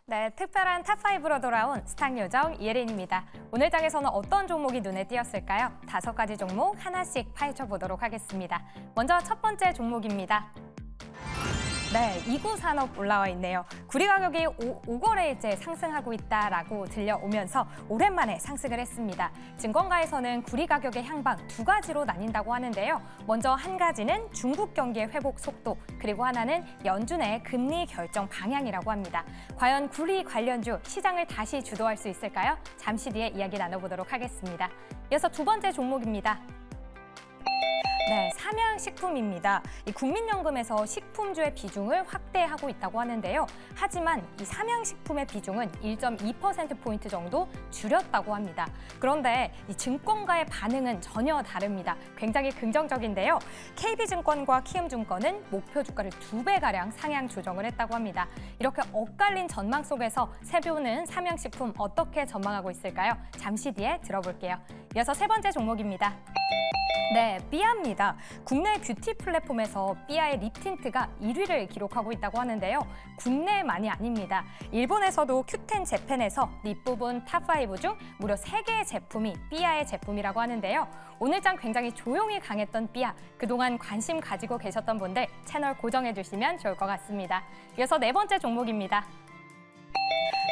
네, 특별한 탑5로 돌아온 스탁 요정 이예린입니다. 오늘 장에서는 어떤 종목이 눈에 띄었을까요? 5가지 종목 하나씩 파헤쳐 보도록 하겠습니다. 먼저 첫 번째 종목입니다. 네, 이구 산업 올라와 있네요. 구리 가격이 5거래일째 상승하고 있다라고 들려오면서 오랜만에 상승을 했습니다. 증권가에서는 구리 가격의 향방 2가지로 나뉜다고 하는데요. 먼저 한 가지는 중국 경기의 회복 속도, 그리고 하나는 연준의 금리 결정 방향이라고 합니다. 과연 구리 관련주 시장을 다시 주도할 수 있을까요? 잠시 뒤에 이야기 나눠보도록 하겠습니다. 이어서 두 번째 종목입니다. 네, 삼양식품입니다. 이 국민연금에서 식품주의 비중을 확대하고 있다고 하는데요. 하지만 이 삼양식품의 비중은 1.2%포인트 정도 줄였다고 합니다. 그런데 이 증권가의 반응은 전혀 다릅니다. 굉장히 긍정적인데요. KB증권과 키움증권은 목표 주가를 2배가량 상향 조정을 했다고 합니다. 이렇게 엇갈린 전망 속에서 세뷰는 삼양식품 어떻게 전망하고 있을까요? 잠시 뒤에 들어볼게요. 이어서 세 번째 종목입니다. 네, 삐아입니다. 국내 뷰티 플랫폼에서 삐아의 립 틴트가 1위를 기록하고 있다고 하는데요. 국내만이 아닙니다. 일본에서도 큐텐 재팬에서 립 부분 탑5 중 무려 3개의 제품이 삐아의 제품이라고 하는데요. 오늘 장 굉장히 조용히 강했던 삐아, 그동안 관심 가지고 계셨던 분들 채널 고정해 주시면 좋을 것 같습니다. 이어서 네 번째 종목입니다.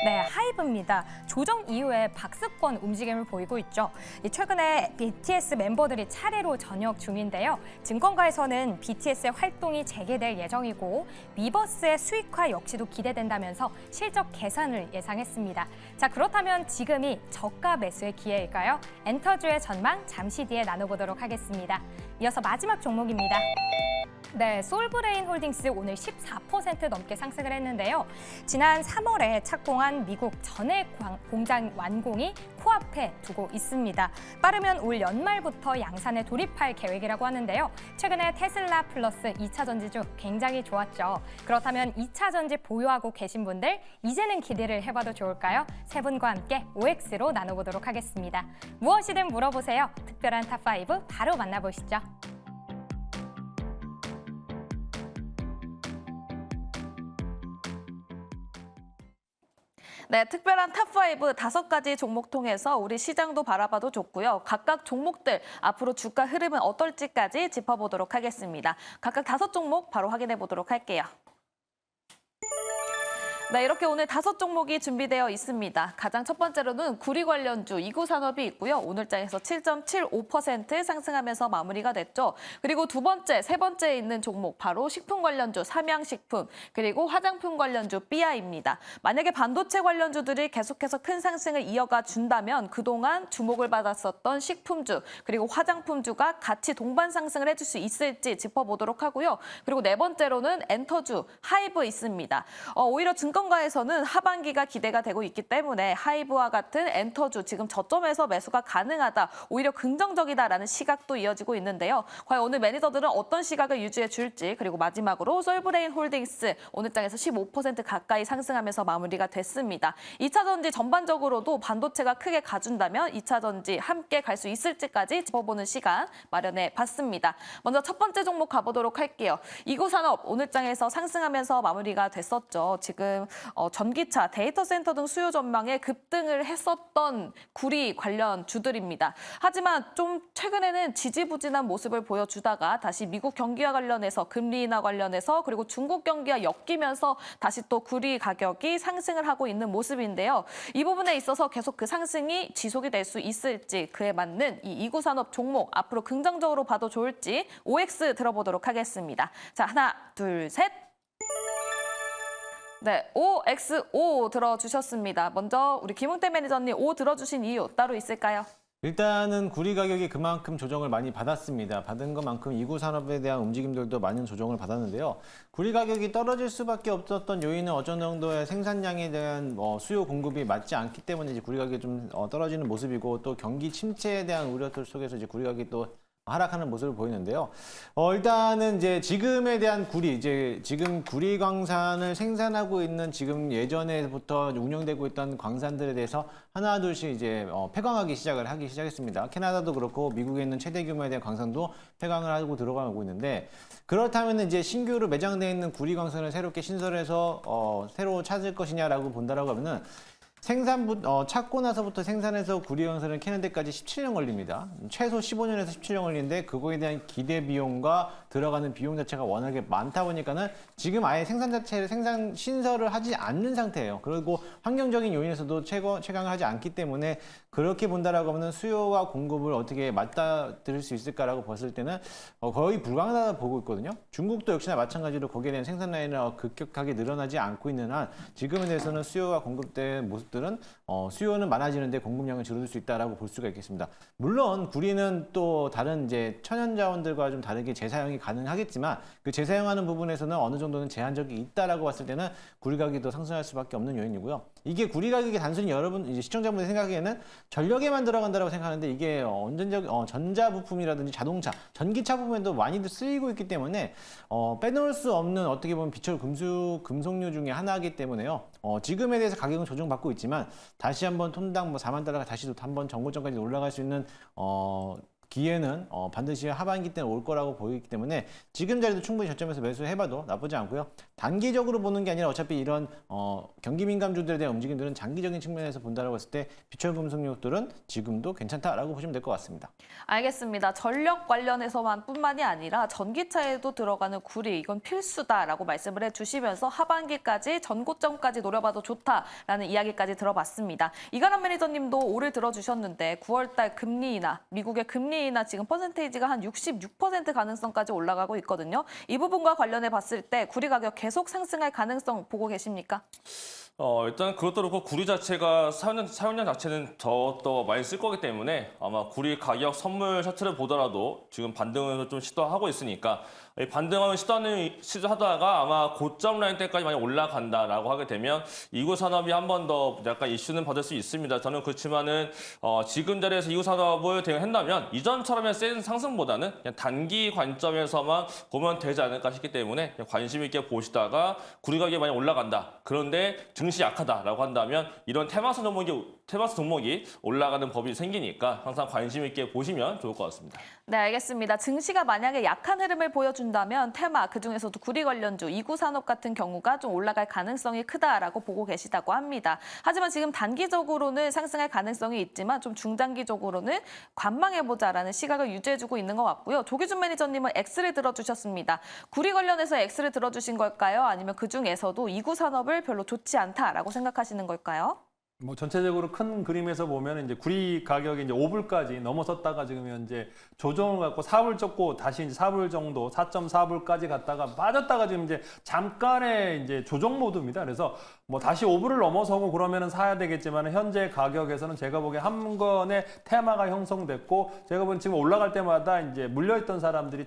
네, 하이브입니다. 조정 이후에 박스권 움직임을 보이고 있죠. 최근에 BTS 멤버들이 차례로 전역 중인데요. 증권가에서는 BTS의 활동이 재개될 예정이고 위버스의 수익화 역시도 기대된다면서 실적 개선을 예상했습니다. 자, 그렇다면 지금이 저가 매수의 기회일까요? 엔터주의 전망 잠시 뒤에 나눠보도록 하겠습니다. 이어서 마지막 종목입니다. 네, 솔브레인 홀딩스 오늘 14% 넘게 상승을 했는데요. 지난 3월에 착공한 미국 전해 공장 완공이 코앞에 두고 있습니다. 빠르면 올 연말부터 양산에 돌입할 계획이라고 하는데요. 최근에 테슬라 플러스 2차 전지 중 굉장히 좋았죠. 그렇다면 2차 전지 보유하고 계신 분들 이제는 기대를 해봐도 좋을까요? 세 분과 함께 OX로 나눠보도록 하겠습니다. 무엇이든 물어보세요. 특별한 탑5 바로 만나보시죠. 네, 특별한 탑5 5가지 종목 통해서 우리 시장도 바라봐도 좋고요. 각각 종목들 앞으로 주가 흐름은 어떨지까지 짚어보도록 하겠습니다. 각각 5종목 바로 확인해 보도록 할게요. 네, 이렇게 오늘 5종목이 준비되어 있습니다. 가장 첫 번째로는 구리 관련주 이구산업이 있고요. 오늘 장에서 7.75% 상승하면서 마무리가 됐죠. 그리고 두 번째, 세 번째에 있는 종목 바로 식품 관련주 삼양식품, 그리고 화장품 관련주 삐아입니다. 만약에 반도체 관련주들이 계속해서 큰 상승을 이어가 준다면 그동안 주목을 받았었던 식품주, 그리고 화장품주가 같이 동반 상승을 해줄 수 있을지 짚어보도록 하고요. 그리고 네 번째로는 엔터주 하이브 있습니다. 오히려 증권가에서는 하반기가 기대가 되고 있기 때문에 하이브와 같은 엔터주 지금 저점에서 매수가 가능하다, 오히려 긍정적이다라는 시각도 이어지고 있는데요. 과연 오늘 매니저들은 어떤 시각을 유지해 줄지, 그리고 마지막으로 솔브레인 홀딩스 오늘 장에서 15% 가까이 상승하면서 마무리가 됐습니다. 2차 전지 전반적으로도 반도체가 크게 가준다면 2차 전지 함께 갈 수 있을지까지 짚어보는 시간 마련해 봤습니다. 먼저 첫 번째 종목 가보도록 할게요. 이구산업 오늘 장에서 상승하면서 마무리가 됐었죠. 지금 전기차, 데이터 센터 등 수요 전망에 급등을 했었던 구리 관련 주들입니다. 하지만 좀 최근에는 지지부진한 모습을 보여주다가 다시 미국 경기와 관련해서 금리 인하 관련해서 그리고 중국 경기와 엮이면서 다시 또 구리 가격이 상승을 하고 있는 모습인데요. 이 부분에 있어서 계속 그 상승이 지속이 될 수 있을지, 그에 맞는 이 이구산업 종목 앞으로 긍정적으로 봐도 좋을지 OX 들어보도록 하겠습니다. 자, 하나, 둘, 셋. 네, OXO 들어주셨습니다. 먼저 우리 김웅태 매니저님 O 들어주신 이유 따로 있을까요? 일단은 구리 가격이 그만큼 조정을 많이 받았습니다. 받은 것만큼 이구 산업에 대한 움직임들도 많은 조정을 받았는데요. 구리 가격이 떨어질 수밖에 없었던 요인은 어느 정도의 생산량에 대한 수요 공급이 맞지 않기 때문에 이제 구리 가격이 좀 떨어지는 모습이고, 또 경기 침체에 대한 우려들 속에서 이제 구리 가격이 또 하락하는 모습을 보이는데요. 일단은 이제 지금에 대한 지금 구리 광산을 생산하고 있는 지금 예전에부터 운영되고 있던 광산들에 대해서 하나 둘씩 이제 폐광하기 시작했습니다. 캐나다도 그렇고 미국에 있는 최대 규모에 대한 광산도 폐광을 하고 들어가고 있는데, 그렇다면 이제 신규로 매장되어 있는 구리 광산을 새롭게 신설해서 새로 찾을 것이냐라고 본다라고 하면은 찾고 나서부터 생산해서 구리 광산을 캐는 데까지 17년 걸립니다. 최소 15년에서 17년 걸리는데, 그거에 대한 기대 비용과 들어가는 비용 자체가 워낙에 많다 보니까는 지금 아예 생산 신설을 하지 않는 상태예요. 그리고 환경적인 요인에서도 채광을 하지 않기 때문에, 그렇게 본다라고 하면 수요와 공급을 어떻게 맞닥뜨릴 수 있을까라고 봤을 때는 거의 불가능하다 보고 있거든요. 중국도 역시나 마찬가지로 거기에 대한 생산 라인이 급격하게 늘어나지 않고 있는 한, 지금에 대해서는 수요와 공급된 모습들은 수요는 많아지는데 공급량은 줄어들 수 있다라고 볼 수가 있겠습니다. 물론 구리는 또 다른 이제 천연 자원들과 좀 다르게 재사용이 가능하겠지만, 그 재사용하는 부분에서는 어느 정도는 제한적이 있다라고 봤을 때는 구리 가격이 더 상승할 수밖에 없는 요인이고요. 이게 구리 가격이 단순히 여러분 이제 시청자분들 생각에는 전력에만 들어간다라고 생각하는데, 이게 전자 부품이라든지 자동차, 전기차 부분에도 많이 쓰이고 있기 때문에 빼놓을 수 없는 어떻게 보면 비철 금속류 중에 하나이기 때문에요. 지금에 대해서 가격은 조정받고 있지만 다시 한번 톤당 $40,000가 다시 한번 전고점까지 올라갈 수 있는 기회는 반드시 하반기 때는 올 거라고 보이기 때문에 지금 자리도 충분히 저점에서 매수해봐도 나쁘지 않고요. 단기적으로 보는 게 아니라 어차피 이런 경기 민감주들에 대한 움직임들은 장기적인 측면에서 본다라고 했을 때 비철 금속류들은 지금도 괜찮다라고 보시면 될 것 같습니다. 알겠습니다. 전력 관련해서만 뿐만이 아니라 전기차에도 들어가는 구리, 이건 필수다라고 말씀을 해주시면서 하반기까지 전고점까지 노려봐도 좋다라는 이야기까지 들어봤습니다. 이가람 매니저님도 올해 들어주셨는데 9월달 금리 인하, 미국의 금리 인하 지금 퍼센테이지가 한 66% 가능성까지 올라가고 있거든요. 이 부분과 관련해 봤을 때 구리 가격 계속 상승할 가능성 보고 계십니까? 일단 그것도 그렇고 구리 자체가 사용량 자체는 더 많이 쓸 거기 때문에 아마 구리 가격 선물 차트를 보더라도 지금 반등을 좀 시도하고 있으니까, 이 반등하는 시도하다가 아마 고점 라인 때까지 많이 올라간다라고 하게 되면 이구 산업이 한 번 더 약간 이슈는 받을 수 있습니다. 저는 그렇지만은 지금 자리에서 이구 산업을 대응한다면 이전처럼의 센 상승보다는 그냥 단기 관점에서만 보면 되지 않을까 싶기 때문에 그냥 관심 있게 보시다가 구리 가격이 많이 올라간다. 그런데 증시 약하다라고 한다면 이런 테마스 종목이 올라가는 법이 생기니까 항상 관심 있게 보시면 좋을 것 같습니다. 네, 알겠습니다. 증시가 만약에 약한 흐름을 보여준다면 테마, 그중에서도 구리 관련주, 이구산업 같은 경우가 좀 올라갈 가능성이 크다라고 보고 계시다고 합니다. 하지만 지금 단기적으로는 상승할 가능성이 있지만 좀 중장기적으로는 관망해보자라는 시각을 유지해주고 있는 것 같고요. 조기준 매니저님은 X를 들어주셨습니다. 구리 관련해서 X를 들어주신 걸까요? 아니면 그중에서도 이구산업을 별로 좋지 않다라고 생각하시는 걸까요? 뭐 전체적으로 큰 그림에서 보면 이제 구리 가격이 이제 5불까지 넘어섰다가 지금 현재 조정을 갖고 4불 쫓고 다시 이제 4불 정도 4.4불까지 갔다가 빠졌다가 지금 이제 잠깐의 이제 조정 모드입니다. 그래서 뭐 다시 5불을 넘어서고 그러면은 사야 되겠지만 현재 가격에서는 제가 보기에 한 번의 테마가 형성됐고, 제가 보기엔 지금 올라갈 때마다 이제 물려있던 사람들이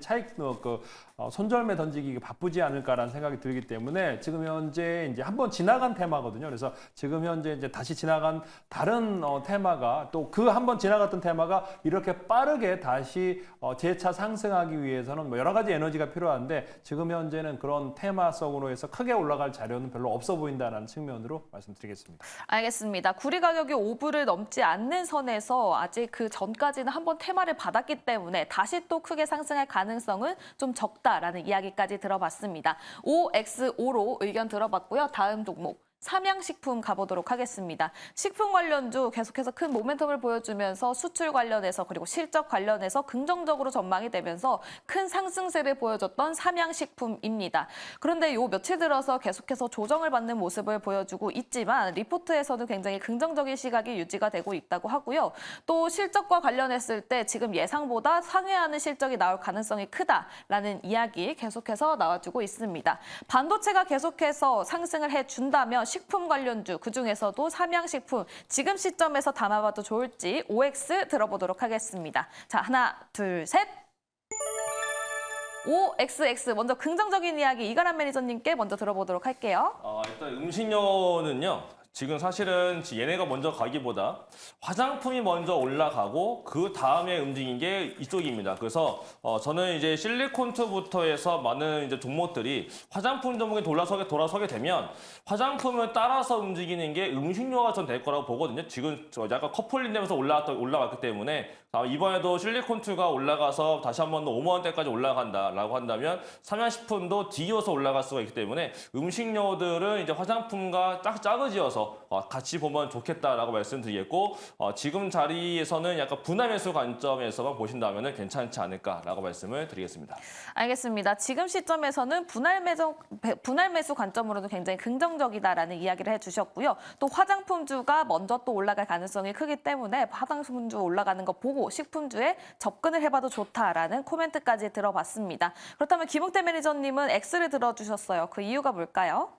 손절매 던지기 바쁘지 않을까라는 생각이 들기 때문에 지금 현재 이제 한 번 지나간 테마거든요. 그래서 지금 현재 이제 다시 지나간 다른 테마가 또 그 한 번 지나갔던 테마가 이렇게 빠르게 다시 재차 상승하기 위해서는 뭐 여러 가지 에너지가 필요한데, 지금 현재는 그런 테마성으로 해서 크게 올라갈 자료는 별로 없어 보인다는 측면으로 말씀드리겠습니다. 알겠습니다. 구리 가격이 5불을 넘지 않는 선에서 아직 그 전까지는 한번 테마를 받았기 때문에 다시 또 크게 상승할 가능성은 좀 적다라는 이야기까지 들어봤습니다. OXO로 의견 들어봤고요. 다음 종목. 삼양식품 가보도록 하겠습니다. 식품 관련주 계속해서 큰 모멘텀을 보여주면서 수출 관련해서 그리고 실적 관련해서 긍정적으로 전망이 되면서 큰 상승세를 보여줬던 삼양식품입니다. 그런데 요 며칠 들어서 계속해서 조정을 받는 모습을 보여주고 있지만 리포트에서도 굉장히 긍정적인 시각이 유지가 되고 있다고 하고요. 또 실적과 관련했을 때 지금 예상보다 상회하는 실적이 나올 가능성이 크다라는 이야기 계속해서 나와주고 있습니다. 반도체가 계속해서 상승을 해준다면 식품 관련주, 그중에서도 삼양식품 지금 시점에서 담아봐도 좋을지 OX 들어보도록 하겠습니다. 자, 하나, 둘, 셋. OXX 먼저 긍정적인 이야기 이가람 매니저님께 먼저 들어보도록 할게요. 일단 음식료는요. 지금 사실은 얘네가 먼저 가기보다 화장품이 먼저 올라가고 그 다음에 움직인 게 이쪽입니다. 그래서 저는 이제 실리콘투부터 해서 많은 이제 종목들이 화장품 종목에 돌아서게 되면 화장품을 따라서 움직이는 게 음식료가 전 될 거라고 보거든요. 지금 저 약간 커플링 되면서 올라갔기 때문에 이번에도 실리콘투가 올라가서 다시 한 번 더 5만 원대까지 올라간다라고 한다면 삼양식품도 뒤이어서 올라갈 수가 있기 때문에 음식료들은 이제 화장품과 딱 짜그지어서 같이 보면 좋겠다라고 말씀드리겠고 지금 자리에서는 약간 분할 매수 관점에서만 보신다면 괜찮지 않을까라고 말씀을 드리겠습니다. 알겠습니다. 지금 시점에서는 분할 매수 관점으로도 굉장히 긍정적이다라는 이야기를 해주셨고요. 또 화장품주가 먼저 또 올라갈 가능성이 크기 때문에 화장품주 올라가는 거 보고 식품주에 접근을 해봐도 좋다라는 코멘트까지 들어봤습니다. 그렇다면 김웅태 매니저님은 X를 들어주셨어요. 그 이유가 뭘까요?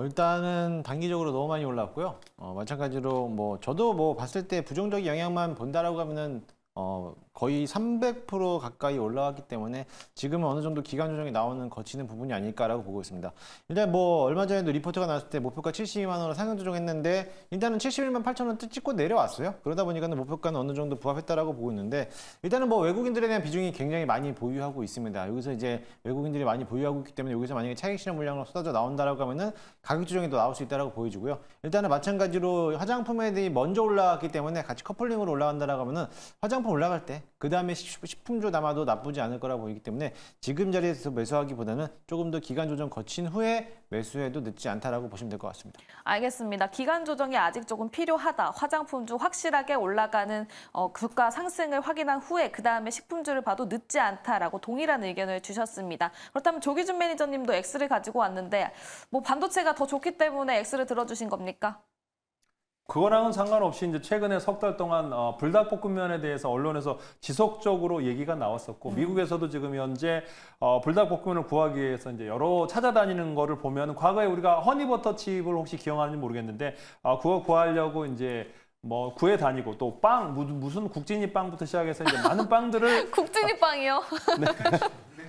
일단은 단기적으로 너무 많이 올랐고요. 마찬가지로 저도 봤을 때 부정적 영향만 본다라고 하면은 거의 300% 가까이 올라왔기 때문에 지금은 어느 정도 기간 조정이 나오는 거치는 부분이 아닐까라고 보고 있습니다. 일단 얼마 전에도 리포트가 나왔을 때 목표가 72만 원으로 상향 조정했는데 일단은 71만 8천 원 찍고 내려왔어요. 그러다 보니까는 목표가는 어느 정도 부합했다라고 보고 있는데 일단은 외국인들에 대한 비중이 굉장히 많이 보유하고 있습니다. 여기서 이제 외국인들이 많이 보유하고 있기 때문에 여기서 만약에 차익 실현 물량으로 쏟아져 나온다라고 하면은 가격 조정이 또 나올 수 있다라고 보여지고요. 일단은 마찬가지로 화장품에 대해 먼저 올라왔기 때문에 같이 커플링으로 올라간다라고 하면은 화장품 올라갈 때 그 다음에 식품주 담아도 나쁘지 않을 거라 보이기 때문에 지금 자리에서 매수하기보다는 조금 더 기간 조정 거친 후에 매수해도 늦지 않다라고 보시면 될 것 같습니다. 알겠습니다. 기간 조정이 아직 조금 필요하다. 화장품주 확실하게 올라가는 주가 상승을 확인한 후에 그다음에 식품주를 봐도 늦지 않다라고 동일한 의견을 주셨습니다. 그렇다면 조기준 매니저님도 X를 가지고 왔는데 반도체가 더 좋기 때문에 X를 들어주신 겁니까? 그거랑은 상관없이 이제 최근에 석 달 동안 불닭볶음면에 대해서 언론에서 지속적으로 얘기가 나왔었고 미국에서도 지금 현재 불닭볶음면을 구하기 위해서 이제 여러 찾아다니는 거를 보면 과거에 우리가 허니버터 칩을 혹시 기억하는지 모르겠는데 그거 구하려고 이제 구해 다니고 또 무슨 국진이 빵부터 시작해서 이제 많은 빵들을 국진이 빵이요?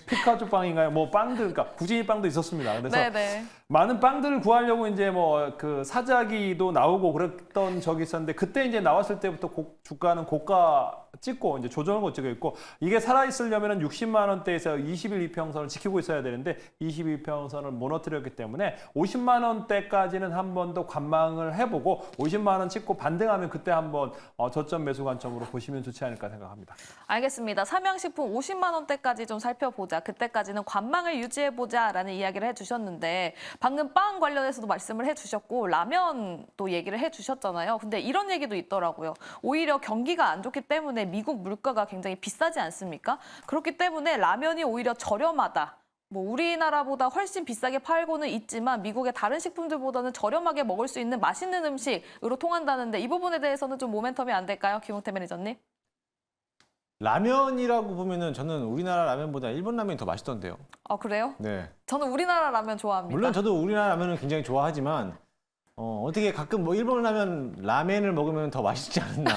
피카츄 빵인가요? 빵들, 그러니까 구진이 빵도 있었습니다. 그래서 네네. 많은 빵들을 구하려고 이제 그 사자기도 나오고 그랬던 적이 있었는데 그때 이제 나왔을 때부터 주가는 고가 찍고 이제 조정을 거치고 있고 이게 살아있으려면 60만 원대에서 20일 이평선을 지키고 있어야 되는데 22평선을 무너뜨렸기 때문에 50만 원대까지는 한 번 더 관망을 해보고 50만 원 찍고 반등하면 그때 한번 저점 매수 관점으로 보시면 좋지 않을까 생각합니다. 알겠습니다. 삼양식품 50만 원대까지 좀 살펴보자. 그때까지는 관망을 유지해보자라는 이야기를 해주셨는데 방금 빵 관련해서도 말씀을 해주셨고 라면도 얘기를 해주셨잖아요. 근데 이런 얘기도 있더라고요. 오히려 경기가 안 좋기 때문에 미국 물가가 굉장히 비싸지 않습니까? 그렇기 때문에 라면이 오히려 저렴하다. 우리나라보다 훨씬 비싸게 팔고는 있지만 미국의 다른 식품들보다는 저렴하게 먹을 수 있는 맛있는 음식으로 통한다는데 이 부분에 대해서는 좀 모멘텀이 안 될까요? 김웅태 매니저님? 라면이라고 보면은 저는 우리나라 라면보다 일본 라면이 더 맛있던데요. 아, 그래요? 네. 저는 우리나라 라면 좋아합니다. 물론 저도 우리나라 라면을 굉장히 좋아하지만 어떻게 가끔 일본 라면을 먹으면 더 맛있지 않나.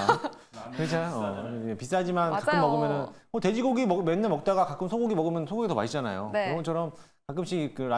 그렇잖아요. 비싸지만 가끔 맞아요. 먹으면은 돼지고기 맨날 먹다가 가끔 소고기 먹으면 소고기 더 맛있잖아요. 네. 그런 것처럼 가끔씩 그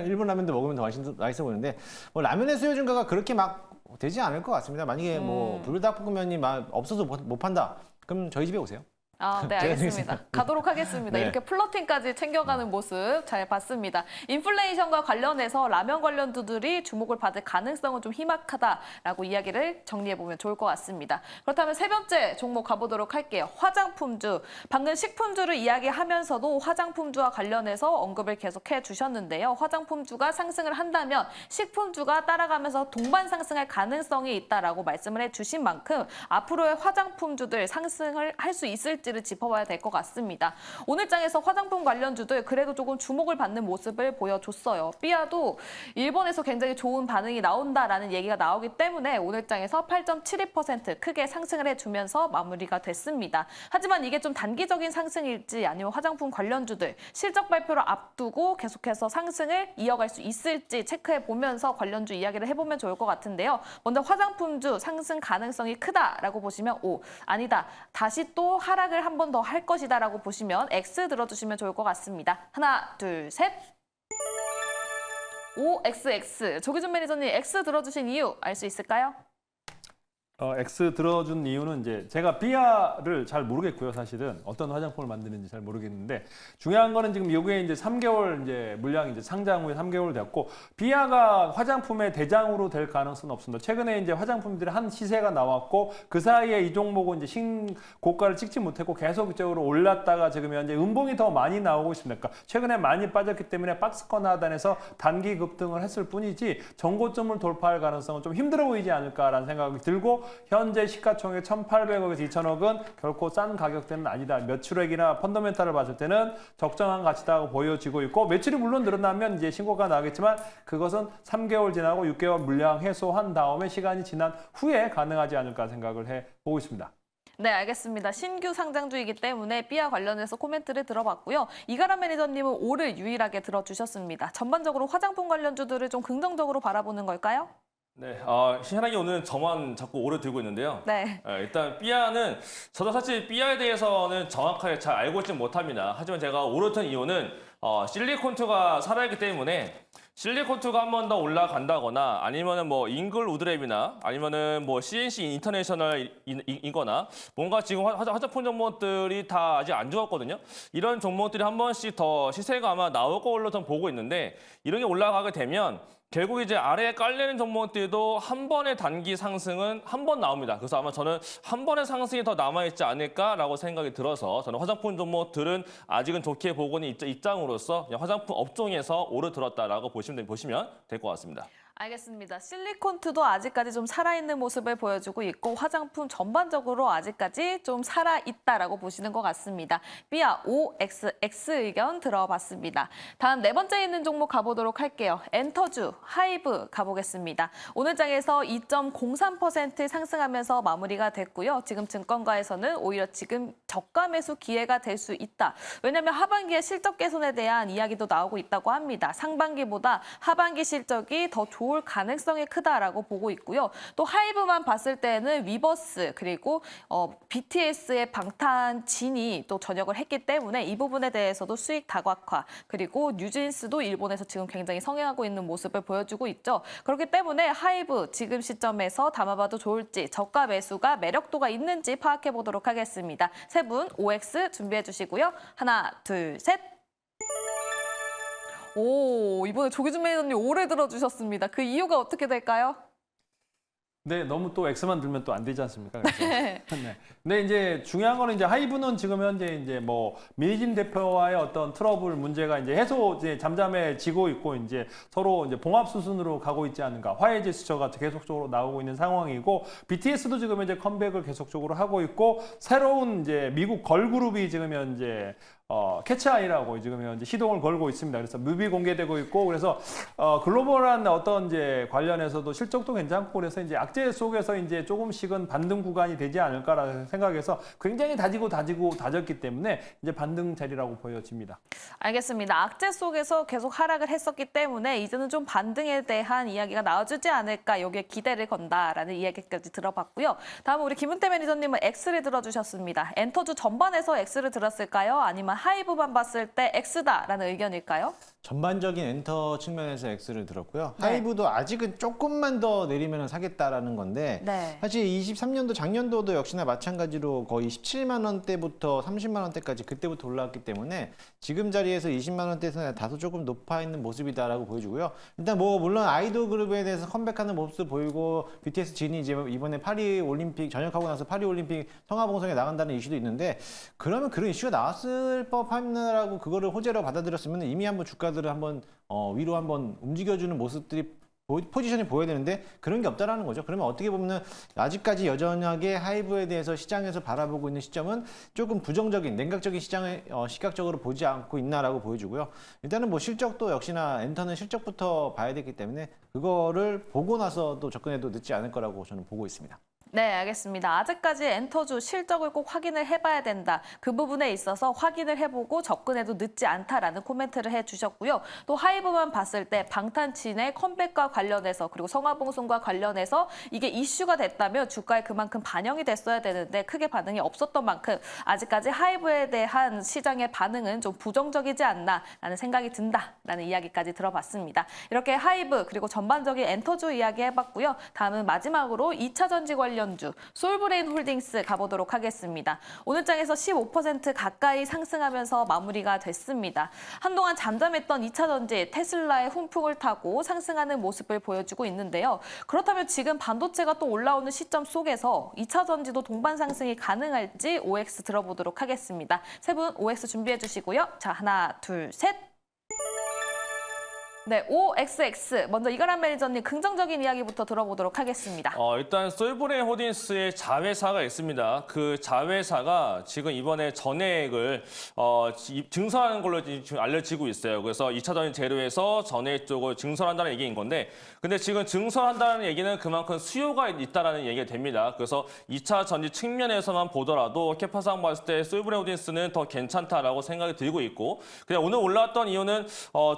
일본 라면도 먹으면 더 맛있어 보이는데 라면의 수요 증가가 그렇게 막 되지 않을 것 같습니다. 만약에 불닭볶음면이 없어서 못 판다. 그럼 저희 집에 오세요. 아, 네, 알겠습니다. 가도록 하겠습니다. 네. 이렇게 플러팅까지 챙겨가는 모습 잘 봤습니다. 인플레이션과 관련해서 라면 관련주들이 주목을 받을 가능성은 좀 희박하다라고 이야기를 정리해보면 좋을 것 같습니다. 그렇다면 세 번째 종목 가보도록 할게요. 화장품주. 방금 식품주를 이야기하면서도 화장품주와 관련해서 언급을 계속해 주셨는데요. 화장품주가 상승을 한다면 식품주가 따라가면서 동반 상승할 가능성이 있다라고 말씀을 해주신 만큼 앞으로의 화장품주들 상승을 할 수 있을지 를 짚어봐야 될 것 같습니다. 오늘 장에서 화장품 관련주들 그래도 조금 주목을 받는 모습을 보여줬어요. 삐아도 일본에서 굉장히 좋은 반응이 나온다라는 얘기가 나오기 때문에 오늘 장에서 8.72% 크게 상승을 해주면서 마무리가 됐습니다. 하지만 이게 좀 단기적인 상승일지 아니면 화장품 관련주들 실적 발표를 앞두고 계속해서 상승을 이어갈 수 있을지 체크해보면서 관련주 이야기를 해보면 좋을 것 같은데요. 먼저 화장품주 상승 가능성이 크다라고 보시면 O, 아니다. 다시 또 하락을 한 번 더 할 것이다라고 보시면 X 들어주시면 좋을 것 같습니다. 하나, 둘, 셋. OXX. 조기준 매니저님 X 들어주신 이유 알 수 있을까요? X 들어준 이유는 이제 제가 비아를 잘 모르겠고요, 사실은 어떤 화장품을 만드는지 잘 모르겠는데 중요한 거는 지금 이게 이제 3개월 이제 물량이 이제 상장 후에 3개월 됐고 비아가 화장품의 대장으로 될 가능성은 없습니다. 최근에 이제 화장품들이 한 시세가 나왔고 그 사이에 이 종목은 이제 신고가를 찍지 못했고 계속적으로 올랐다가 지금 현재 음봉이 더 많이 나오고 있습니다. 그러니까 최근에 많이 빠졌기 때문에 박스권 하단에서 단기 급등을 했을 뿐이지 전고점을 돌파할 가능성은 좀 힘들어 보이지 않을까라는 생각이 들고 현재 시가총액 1,800억에서 2,000억은 결코 싼 가격대는 아니다. 매출액이나 펀더멘탈을 봤을 때는 적정한 가치다고 보여지고 있고 매출이 물론 늘어나면 이제 신고가 나겠지만 그것은 3개월 지나고 6개월 물량 해소한 다음에 시간이 지난 후에 가능하지 않을까 생각을 해보고 있습니다. 네, 알겠습니다. 신규 상장주이기 때문에 삐아 관련해서 코멘트를 들어봤고요. 이가람 매니저님은 O를 유일하게 들어주셨습니다. 전반적으로 화장품 관련주들을 좀 긍정적으로 바라보는 걸까요? 네, 희한하게 오늘 저만 자꾸 오를 들고 있는데요. 네. 일단 삐아는 저도 사실 삐아에 대해서는 정확하게 잘 알고 있지 못합니다. 하지만 제가 오르던 이유는 실리콘2가 살아있기 때문에 실리콘2가 한 번 더 올라간다거나 아니면은 뭐 잉글 우드랩이나 아니면은 뭐 CNC 인터내셔널이거나 뭔가 지금 화장품 종목들이 다 아직 안 좋았거든요. 이런 종목들이 한 번씩 더 시세가 아마 나올 걸로 좀 보고 있는데 이런 게 올라가게 되면 결국 이제 아래에 깔리는 종목들도 한 번의 단기 상승은 한 번 나옵니다. 그래서 아마 저는 한 번의 상승이 더 남아있지 않을까라고 생각이 들어서 저는 화장품 종목들은 아직은 좋게 보고는 입장으로서 그냥 화장품 업종에서 오르들었다라고 보시면 될 것 같습니다. 알겠습니다. 실리콘2도 아직까지 좀 살아있는 모습을 보여주고 있고 화장품 전반적으로 아직까지 좀 살아있다라고 보시는 것 같습니다. 삐아 OXX 의견 들어봤습니다. 다음 네 번째 있는 종목 가보도록 할게요. 엔터주, 하이브 가보겠습니다. 오늘 장에서 2.03% 상승하면서 마무리가 됐고요. 지금 증권가에서는 오히려 지금 저가 매수 기회가 될 수 있다. 왜냐하면 하반기에 실적 개선에 대한 이야기도 나오고 있다고 합니다. 상반기보다 하반기 실적이 더 좋을 가능성이 크다라고 보고 있고요. 또 하이브만 봤을 때는 위버스 그리고 BTS의 방탄진이 또 전역을 했기 때문에 이 부분에 대해서도 수익 다각화 그리고 뉴진스도 일본에서 지금 굉장히 성행하고 있는 모습을 보여주고 있죠. 그렇기 때문에 하이브 지금 시점에서 담아봐도 좋을지 저가 매수가 매력도가 있는지 파악해 보도록 하겠습니다. 세 분 OX 준비해 주시고요. 하나, 둘, 셋. 오, 이번에 조기준 매니저님 오래 들어주셨습니다. 그 이유가 어떻게 될까요? 네, 너무 또 X만 들면 또 안 되지 않습니까? 그래서. 네. 근데 이제 중요한 거는 이제 하이브는 지금 현재 이제 뭐 민희진 대표와의 어떤 트러블 문제가 이제 해소 이제 잠잠해지고 있고 이제 서로 이제 봉합 수순으로 가고 있지 않은가. 화해 제스처가 계속적으로 나오고 있는 상황이고 BTS도 지금 현재 컴백을 계속적으로 하고 있고 새로운 이제 미국 걸그룹이 지금 현재 캐치아이라고 지금 현재 시동을 걸고 있습니다. 그래서 뮤비 공개되고 있고 그래서 글로벌한 어떤 이제 관련해서도 실적도 괜찮고 그래서 이제 악재 속에서 이제 조금씩은 반등 구간이 되지 않을까라는 생각해서 굉장히 다졌기 때문에 이제 반등 자리라고 보여집니다. 알겠습니다. 악재 속에서 계속 하락을 했었기 때문에 이제는 좀 반등에 대한 이야기가 나와주지 않을까 여기에 기대를 건다라는 이야기까지 들어봤고요. 다음 우리 김은태 매니저님은 X를 들어주셨습니다. 엔터주 전반에서 X를 들었을까요? 아니면 하이브만 봤을 때 X다라는 의견일까요? 전반적인 엔터 측면에서 X를 들었고요. 네. 하이브도 아직은 조금만 더 내리면 사겠다라는 건데 네. 사실 23년도 작년도도 역시나 마찬가지로 거의 17만 원대부터 30만 원대까지 그때부터 올라왔기 때문에 지금 자리에서 20만 원대에서 다소 조금 높아 있는 모습이다라고 보여주고요. 일단 뭐 물론 아이돌 그룹에 대해서 컴백하는 모습도 보이고 BTS 진이 이제 이번에 파리 올림픽 전역하고 나서 파리 올림픽 성화봉송에 나간다는 이슈도 있는데 그러면 그런 이슈가 나왔을 법하느라고 그거를 호재로 받아들였으면 이미 한번 주가들을 한번 위로 한번 움직여주는 모습들이 포지션이 보여야 되는데 그런 게 없다라는 거죠. 그러면 어떻게 보면 아직까지 여전하게 하이브에 대해서 시장에서 바라보고 있는 시점은 조금 부정적인 냉각적인 시장을 시각적으로 보지 않고 있나라고 보여주고요. 일단은 뭐 실적도 역시나 엔터는 실적부터 봐야 되기 때문에 그거를 보고 나서 또 접근해도 늦지 않을 거라고 저는 보고 있습니다. 네, 알겠습니다. 아직까지 엔터주 실적을 꼭 확인을 해봐야 된다. 그 부분에 있어서 확인을 해보고 접근해도 늦지 않다라는 코멘트를 해주셨고요. 또 하이브만 봤을 때 방탄친의 컴백과 관련해서 그리고 성화봉송과 관련해서 이게 이슈가 됐다면 주가에 그만큼 반영이 됐어야 되는데 크게 반응이 없었던 만큼 아직까지 하이브에 대한 시장의 반응은 좀 부정적이지 않나라는 생각이 든다라는 이야기까지 들어봤습니다. 이렇게 하이브 그리고 전반적인 엔터주 이야기 해봤고요. 다음은 마지막으로 2차 전지 관련주 솔브레인 홀딩스 가보도록 하겠습니다. 오늘 장에서 15% 가까이 상승하면서 마무리가 됐습니다. 한동안 잠잠했던 2차 전지 테슬라의 훈풍을 타고 상승하는 모습을 보여주고 있는데요. 그렇다면 지금 반도체가 또 올라오는 시점 속에서 2차 전지도 동반 상승이 가능할지 OX 들어보도록 하겠습니다. 세 분 OX 준비해 주시고요. 자, 하나, 둘, 셋. 네, OXX. 먼저 이가람 매니저님 긍정적인 이야기부터 들어보도록 하겠습니다. 일단 솔브레인 홀딩스의 자회사가 있습니다. 그 자회사가 지금 이번에 전액을 증설하는 걸로 지금 알려지고 있어요. 그래서 2차 전지 재료에서 전액 쪽을 증설한다는 얘기인 건데, 근데 지금 증설한다는 얘기는 그만큼 수요가 있다라는 얘기가 됩니다. 그래서 2차 전지 측면에서만 보더라도 캐파상 봤을 때 솔브레인 홀딩스는 더 괜찮다라고 생각이 들고 있고, 그냥 오늘 올라왔던 이유는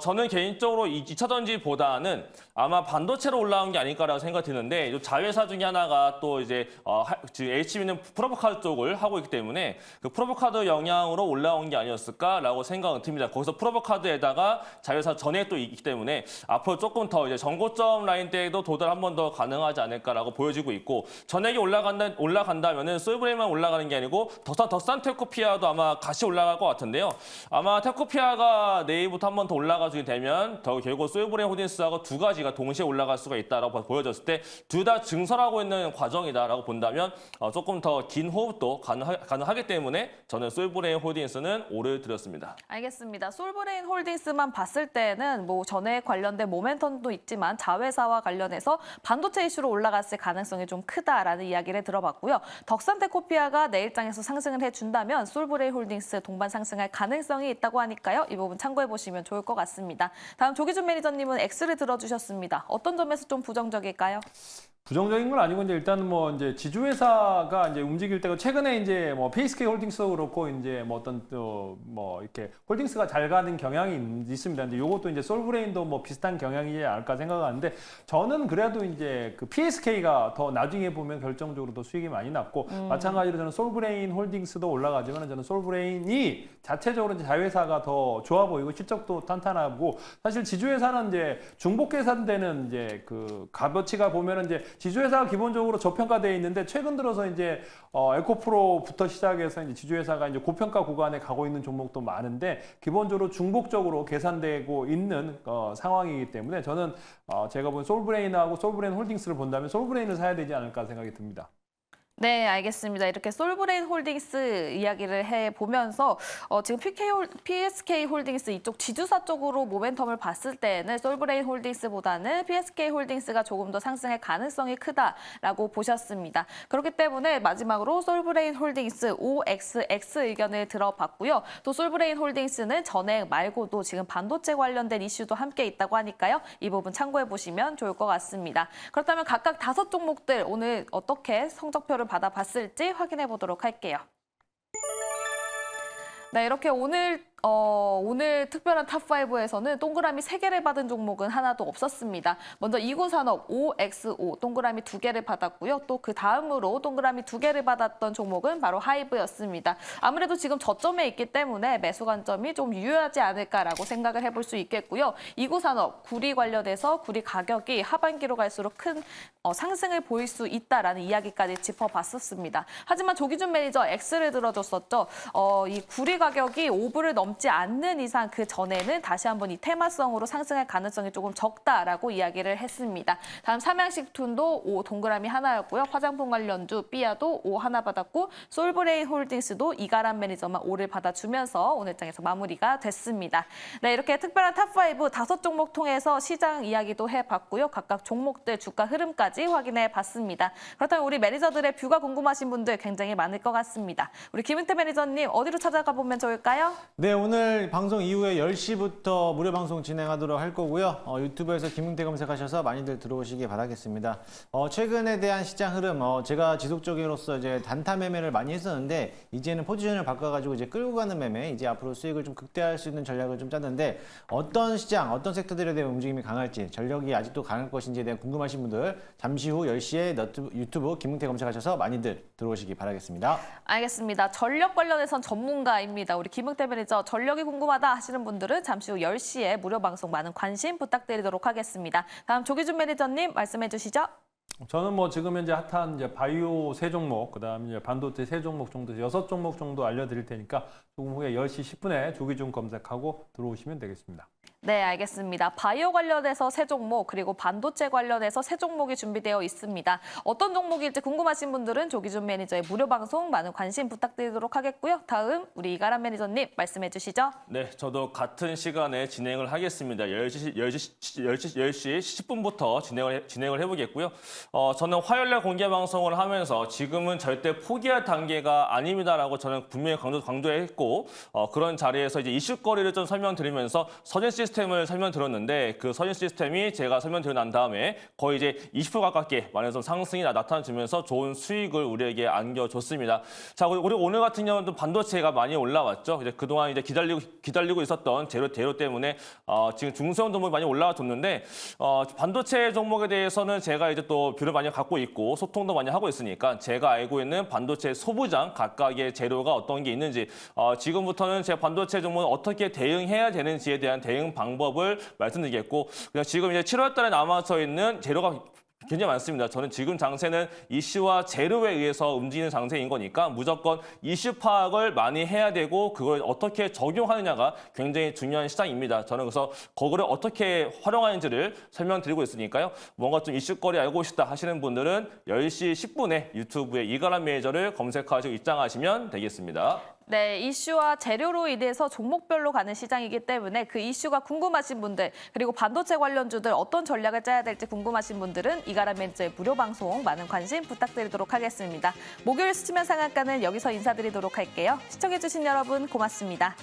저는 개인적으로 2차 전지보다는 아마 반도체로 올라온 게 아닐까라고 생각이 드는데, 이 자회사 중에 하나가 또 이제 HB는 프로브카드 쪽을 하고 있기 때문에 그 프로브카드 영향으로 올라온 게 아니었을까라고 생각은 듭니다. 거기서 프로브카드에다가 자회사 전에 또 있기 때문에 앞으로 조금 더 이제 전고점 라인대에도 도달 한 번 더 가능하지 않을까라고 보여지고 있고, 전액이 올라간다면은 솔브레인만 올라가는 게 아니고 더 싼 테코피아도 아마 같이 올라갈 것 같은데요. 아마 테코피아가 내일부터 한 번 더 올라가게 되면 결국 솔브레인 홀딩스하고 두 가지가 동시에 올라갈 수가 있다라고 보여졌을 때 둘 다 증설하고 있는 과정이다라고 본다면 조금 더 긴 호흡도 가능하기 때문에 저는 솔브레인 홀딩스는 오를 드렸습니다. 알겠습니다. 솔브레인 홀딩스만 봤을 때는 뭐 전에 관련된 모멘텀도 있지만 자회사와 관련해서 반도체 이슈로 올라갔을 가능성이 좀 크다라는 이야기를 들어봤고요. 덕산테코피아가 내일장에서 상승을 해준다면 솔브레인 홀딩스 동반 상승할 가능성이 있다고 하니까요. 이 부분 참고해보시면 좋을 것 같습니다. 다음 조기준 매니저님은 X를 들어주셨습니다. 어떤 점에서 좀 부정적일까요? 부정적인 건 아니고 이제 일단 뭐 이제 지주회사가 이제 움직일 때가 최근에 이제 뭐 페이스케이 홀딩스도 그렇고 이제 뭐 어떤 또 뭐 이렇게 홀딩스가 잘 가는 경향이 있습니다. 근데 요것도 이제 솔브레인도 뭐 비슷한 경향이지 않을까 생각하는데, 저는 그래도 이제 그 PSK가 더 나중에 보면 결정적으로 더 수익이 많이 났고, 마찬가지로 저는 솔브레인 홀딩스도 올라가지만 저는 솔브레인이 자체적으로 이제 자회사가 더 좋아 보이고 실적도 탄탄하고, 사실 지주회사는 이제 중복계산되는 이제 그 값어치가 보면은 이제 지주회사가 기본적으로 저평가되어 있는데, 최근 들어서 이제 에코프로부터 시작해서 이제 지주회사가 이제 고평가 구간에 가고 있는 종목도 많은데, 기본적으로 중복적으로 계산되고 있는 상황이기 때문에 저는 제가 본 솔브레인하고 솔브레인 홀딩스를 본다면 솔브레인을 사야 되지 않을까 생각이 듭니다. 네, 알겠습니다. 이렇게 솔브레인 홀딩스 이야기를 해보면서 지금 PSK 홀딩스 이쪽 지주사 쪽으로 모멘텀을 봤을 때는 솔브레인 홀딩스보다는 PSK 홀딩스가 조금 더 상승할 가능성이 크다라고 보셨습니다. 그렇기 때문에 마지막으로 솔브레인 홀딩스 OXX 의견을 들어봤고요. 또 솔브레인 홀딩스는 전액 말고도 지금 반도체 관련된 이슈도 함께 있다고 하니까요. 이 부분 참고해보시면 좋을 것 같습니다. 그렇다면 각각 5종목들 오늘 어떻게 성적표를 받아봤을지 확인해 보도록 할게요. 네, 이렇게 오늘 특별한 탑5에서는 동그라미 3개를 받은 종목은 하나도 없었습니다. 먼저 이구산업 OXO 동그라미 2개를 받았고요. 또 그 다음으로 동그라미 2개를 받았던 종목은 바로 하이브였습니다. 아무래도 지금 저점에 있기 때문에 매수 관점이 좀 유효하지 않을까라고 생각을 해볼 수 있겠고요. 이구산업 구리 관련해서 구리 가격이 하반기로 갈수록 큰 상승을 보일 수 있다라는 이야기까지 짚어봤었습니다. 하지만 조기준 매니저 X를 들어줬었죠. 이 구리 가격이 5불을 넘지 않는 이상 그 전에는 다시 한번 이 테마성으로 상승할 가능성이 조금 적다라고 이야기를 했습니다. 다음 삼양식품도 5 동그라미 하나였고요. 화장품 관련주 삐아도 5 하나 받았고, 솔브레인 홀딩스도 이가람 매니저만 5를 받아주면서 오늘 장에서 마무리가 됐습니다. 네, 이렇게 특별한 탑5 5종목 통해서 시장 이야기도 해봤고요. 각각 종목들 주가 흐름까지 확인해봤습니다. 그렇다면 우리 매니저들의 뷰가 궁금하신 분들 굉장히 많을 것 같습니다. 우리 김은태 매니저님 어디로 찾아가 보면 좋을까요? 네, 오늘 방송 이후에 10시부터 무료 방송 진행하도록 할 거고요. 유튜브에서 김웅태 검색하셔서 많이들 들어오시기 바라겠습니다. 최근에 대한 시장 흐름, 제가 지속적으로서 이제 단타 매매를 많이 했었는데 이제는 포지션을 바꿔가지고 이제 끌고 가는 매매, 이제 앞으로 수익을 좀 극대화할 수 있는 전략을 좀 짰는데 어떤 시장, 어떤 섹터들에 대한 움직임이 강할지, 전력이 아직도 강할 것인지에 대한 궁금하신 분들 잠시 후 10시에 유튜브 김웅태 검색하셔서 많이들 들어오시기 바라겠습니다. 알겠습니다. 전력 관련해선 전문가입니다. 우리 김웅태 매니저 전력이 궁금하다 하시는 분들은 잠시 후 10시에 무료 방송 많은 관심 부탁드리도록 하겠습니다. 다음 조기준 매니저님 말씀해 주시죠. 저는 뭐 지금 현재 핫한 이제 바이오 세 종목, 그다음에 이제 반도체 세 종목 정도, 6종목 정도 알려드릴 테니까 조금 후에 10시 10분에 조기준 검색하고 들어오시면 되겠습니다. 네, 알겠습니다. 바이오 관련해서 세 종목, 그리고 반도체 관련해서 세 종목이 준비되어 있습니다. 어떤 종목일지 궁금하신 분들은 조기준 매니저의 무료 방송 많은 관심 부탁드리도록 하겠고요. 다음 우리 이가람 매니저님 말씀해 주시죠. 네, 저도 같은 시간에 진행을 하겠습니다. 10시 10분부터 진행을 해보겠고요. 저는 화요일날 공개 방송을 하면서 지금은 절대 포기할 단계가 아닙니다라고 저는 분명히 강조했고 그런 자리에서 이제 이슈거리를 좀 설명드리면서 서진 시스템을 설명드렸는데 그 서진 시스템이 제가 설명드리고 난 다음에 거의 이제 20% 가깝게 말해서 상승이 나타나주면서 좋은 수익을 우리에게 안겨줬습니다. 자, 우리 오늘 같은 경우는 반도체가 많이 올라왔죠. 이제 그동안 이제 기다리고 있었던 재료 때문에 지금 중소형 종목이 많이 올라와줬는데 반도체 종목에 대해서는 제가 이제 또 뷰를 많이 갖고 있고 소통도 많이 하고 있으니까 제가 알고 있는 반도체 소부장 각각의 재료가 어떤 게 있는지 지금부터는 제 반도체 종목은 어떻게 대응해야 되는지에 대한 대응 방법을 말씀드리겠고 그냥 지금 이제 7월 달에 남아서 있는 재료가 굉장히 많습니다. 저는 지금 장세는 이슈와 재료에 의해서 움직이는 장세인 거니까 무조건 이슈 파악을 많이 해야 되고 그걸 어떻게 적용하느냐가 굉장히 중요한 시장입니다. 저는 그래서 그거를 어떻게 활용하는지를 설명드리고 있으니까요. 뭔가 좀 이슈거리 알고 싶다 하시는 분들은 10시 10분에 유튜브에 이가람 매니저를 검색하시고 입장하시면 되겠습니다. 네, 이슈와 재료로 인해서 종목별로 가는 시장이기 때문에 그 이슈가 궁금하신 분들 그리고 반도체 관련주들 어떤 전략을 짜야 될지 궁금하신 분들은 이가람 매니저의 무료 방송 많은 관심 부탁드리도록 하겠습니다. 목요일 수치면 상한가는 여기서 인사드리도록 할게요. 시청해주신 여러분 고맙습니다.